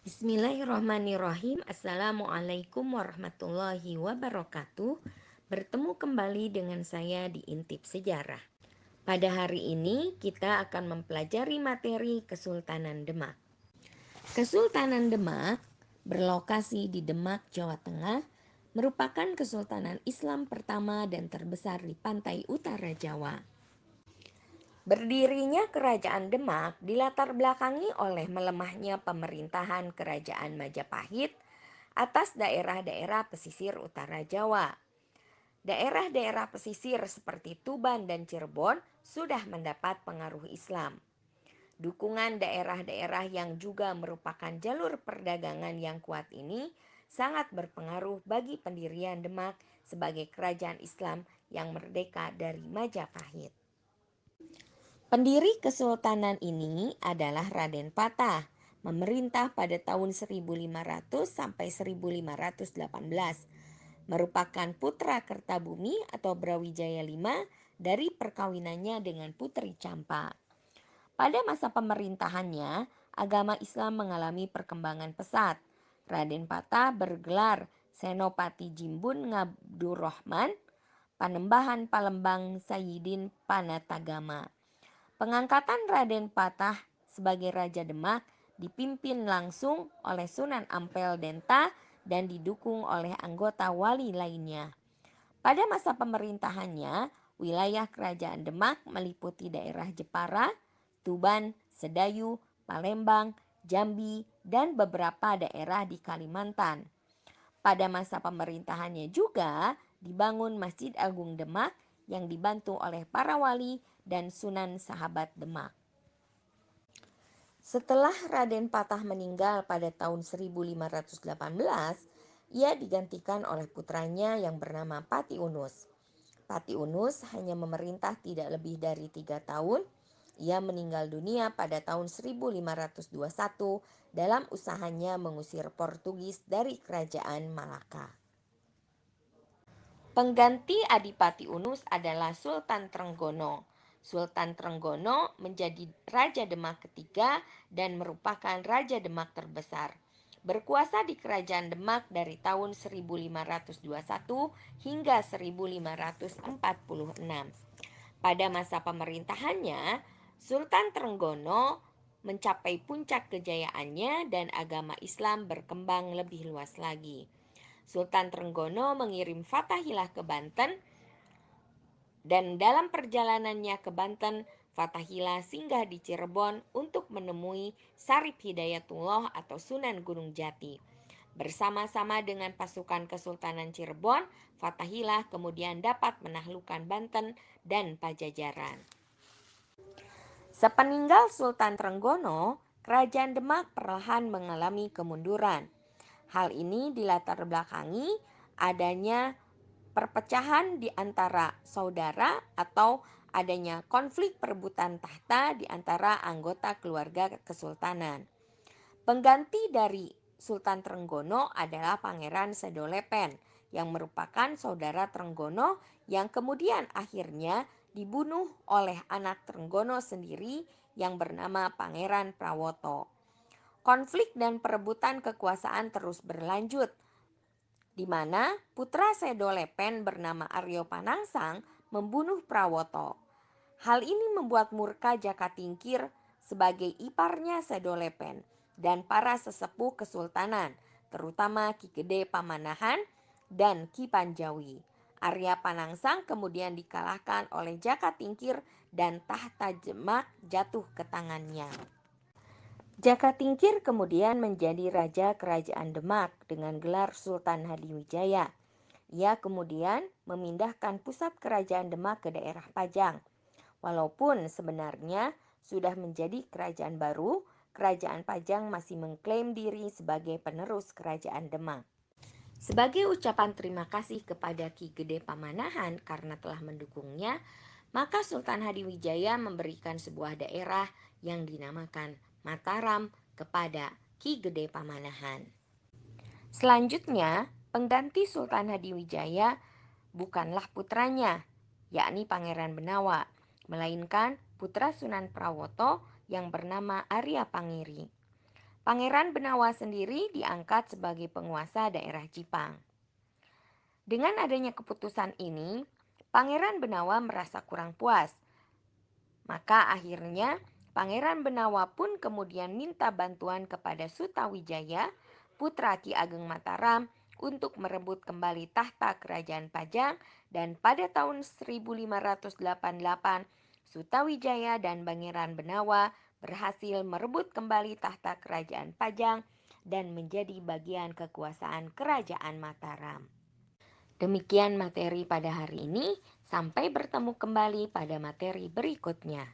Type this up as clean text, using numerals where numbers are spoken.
Bismillahirrahmanirrahim. Assalamualaikum warahmatullahi wabarakatuh. Bertemu kembali dengan saya di Intip Sejarah. Pada hari ini kita akan mempelajari materi Kesultanan Demak. Kesultanan Demak berlokasi di Demak, Jawa Tengah, merupakan kesultanan Islam pertama dan terbesar di pantai utara Jawa. Berdirinya Kerajaan Demak dilatar belakangi oleh melemahnya pemerintahan Kerajaan Majapahit atas daerah-daerah pesisir utara Jawa. Daerah-daerah pesisir seperti Tuban dan Cirebon sudah mendapat pengaruh Islam. Dukungan daerah-daerah yang juga merupakan jalur perdagangan yang kuat ini sangat berpengaruh bagi pendirian Demak sebagai kerajaan Islam yang merdeka dari Majapahit. Pendiri kesultanan ini adalah Raden Patah, memerintah pada tahun 1500 sampai 1518. Merupakan putra Kertabumi atau Brawijaya V dari perkawinannya dengan Putri Campa. Pada masa pemerintahannya, agama Islam mengalami perkembangan pesat. Raden Patah bergelar Senopati Jimbun Ngabdurrahman, Panembahan Palembang Sayyidin Panatagama. Pengangkatan Raden Patah sebagai Raja Demak dipimpin langsung oleh Sunan Ampel Denta dan didukung oleh anggota wali lainnya. Pada masa pemerintahannya, wilayah Kerajaan Demak meliputi daerah Jepara, Tuban, Sedayu, Palembang, Jambi, dan beberapa daerah di Kalimantan. Pada masa pemerintahannya juga dibangun Masjid Agung Demak yang dibantu oleh para wali dan Sunan Sahabat Demak. Setelah Raden Patah meninggal pada tahun 1518, ia digantikan oleh putranya yang bernama Pati Unus. Pati Unus hanya memerintah tidak lebih dari 3 tahun. Ia meninggal dunia pada tahun 1521 dalam usahanya mengusir Portugis dari kerajaan Malaka. Pengganti Adipati Unus adalah Sultan Trenggono. Sultan Trenggono menjadi Raja Demak ketiga dan merupakan Raja Demak terbesar. Berkuasa di Kerajaan Demak dari tahun 1521 hingga 1546. Pada masa pemerintahannya, Sultan Trenggono mencapai puncak kejayaannya dan agama Islam berkembang lebih luas lagi. Sultan Trenggono mengirim Fathahilah ke Banten dan dalam perjalanannya ke Banten, Fathahilah singgah di Cirebon untuk menemui Sarip Hidayatullah atau Sunan Gunung Jati. Bersama-sama dengan pasukan Kesultanan Cirebon, Fathahilah kemudian dapat menaklukkan Banten dan Pajajaran. Sepeninggal Sultan Trenggono, Kerajaan Demak perlahan mengalami kemunduran. Hal ini dilatar belakangi adanya perpecahan di antara saudara atau adanya konflik perebutan tahta di antara anggota keluarga kesultanan. Pengganti dari Sultan Trenggono adalah Pangeran Sedolepen yang merupakan saudara Trenggono yang kemudian akhirnya dibunuh oleh anak Trenggono sendiri yang bernama Pangeran Prawoto. Konflik dan perebutan kekuasaan terus berlanjut, di mana putra Sedolepen bernama Aryo Panangsang membunuh Prawoto. Hal ini membuat murka Jakatingkir sebagai iparnya Sedolepen dan para sesepuh kesultanan, terutama Ki Gede Pamanahan dan Ki Panjawi. Arya Panangsang kemudian dikalahkan oleh Jakatingkir dan tahta Demak jatuh ke tangannya. Jakatingkir kemudian menjadi raja kerajaan Demak dengan gelar Sultan Hadiwijaya. Ia kemudian memindahkan pusat kerajaan Demak ke daerah Pajang. Walaupun sebenarnya sudah menjadi kerajaan baru, kerajaan Pajang masih mengklaim diri sebagai penerus kerajaan Demak. Sebagai ucapan terima kasih kepada Ki Gede Pamanahan karena telah mendukungnya, maka Sultan Hadiwijaya memberikan sebuah daerah yang dinamakan Mataram kepada Ki Gede Pamanahan. Selanjutnya, pengganti Sultan Hadiwijaya bukanlah putranya, yakni Pangeran Benawa, melainkan putra Sunan Prawoto yang bernama Arya Pangiri. Pangeran Benawa sendiri diangkat sebagai penguasa daerah Jipang. Dengan adanya keputusan ini, Pangeran Benawa merasa kurang puas. Maka akhirnya Pangeran Benawa pun kemudian minta bantuan kepada Sutawijaya, putra Ki Ageng Mataram, untuk merebut kembali tahta kerajaan Pajang, dan pada tahun 1588 Sutawijaya dan Pangeran Benawa berhasil merebut kembali tahta kerajaan Pajang dan menjadi bagian kekuasaan kerajaan Mataram. Demikian materi pada hari ini, sampai bertemu kembali pada materi berikutnya.